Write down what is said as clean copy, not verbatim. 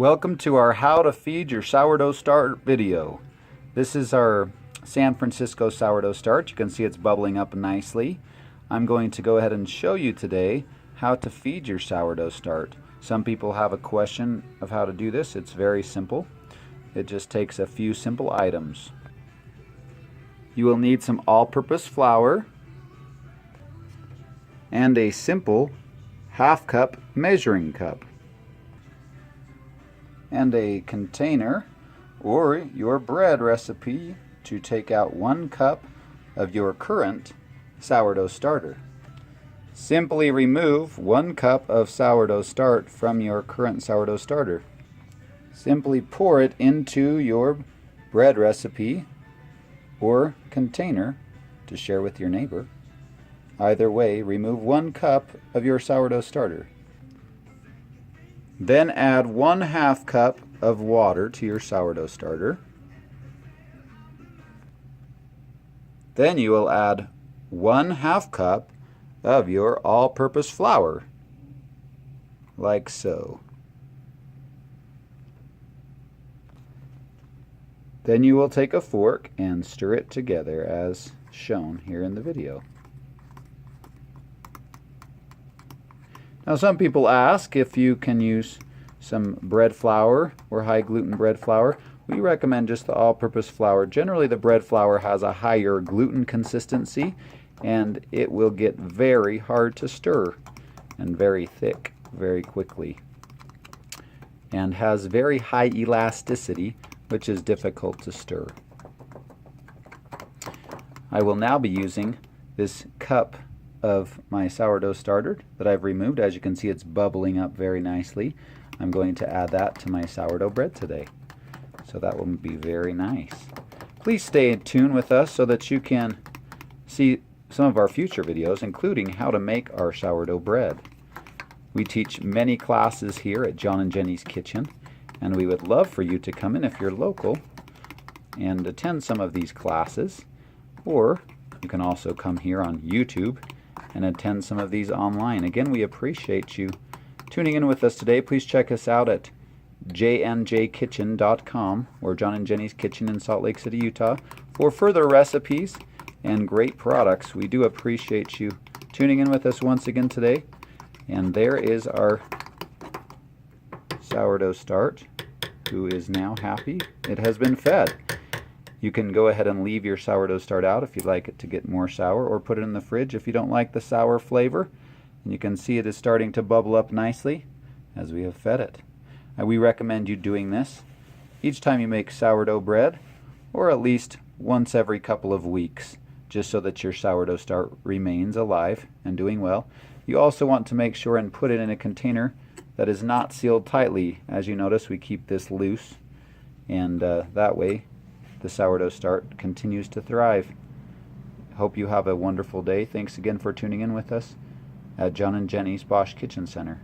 Welcome to our How to Feed Your Sourdough Start video. This is our San Francisco sourdough start. You can see it's bubbling up nicely. I'm going to go ahead and show you today how to feed your sourdough start. Some people have a question of how to do this. It's very simple. It just takes a few simple items. You will need some all-purpose flour and a simple half-cup measuring cup, and a container or your bread recipe to take out 1 cup of your current sourdough starter. Simply remove 1 cup of sourdough start from your current sourdough starter. Simply pour it into your bread recipe or container to share with your neighbor. Either way, remove 1 cup of your sourdough starter. Then add 1/2 cup of water to your sourdough starter. Then you will add 1/2 cup of your all-purpose flour, like so. Then you will take a fork and stir it together as shown here in the video. Now some people ask if you can use some bread flour or high gluten bread flour. We recommend just the all-purpose flour. Generally the bread flour has a higher gluten consistency and it will get very hard to stir and very thick very quickly, and has very high elasticity, which is difficult to stir. I will now be using this cup of my sourdough starter that I've removed. As you can see, it's bubbling up very nicely. I'm going to add that to my sourdough bread today. So that will be very nice. Please stay in tune with us so that you can see some of our future videos, including how to make our sourdough bread. We teach many classes here at John and Jenny's Kitchen, and we would love for you to come in if you're local and attend some of these classes, or you can also come here on YouTube and attend some of these online. Again, we appreciate you tuning in with us today. Please check us out at jnjkitchen.com or John and Jenny's Kitchen in Salt Lake City, Utah for further recipes and great products. We do appreciate you tuning in with us once again today. And there is our sourdough start, who is now happy. It has been fed. You can go ahead and leave your sourdough start out if you'd like it to get more sour, or put it in the fridge if you don't like the sour flavor. And you can see it is starting to bubble up nicely as we have fed it. We recommend you doing this each time you make sourdough bread, or at least once every couple of weeks, just so that your sourdough start remains alive and doing well. You also want to make sure and put it in a container that is not sealed tightly. As you notice, we keep this loose, and that way the sourdough start continues to thrive. Hope you have a wonderful day. Thanks again for tuning in with us at John and Jenny's Bosch Kitchen Center.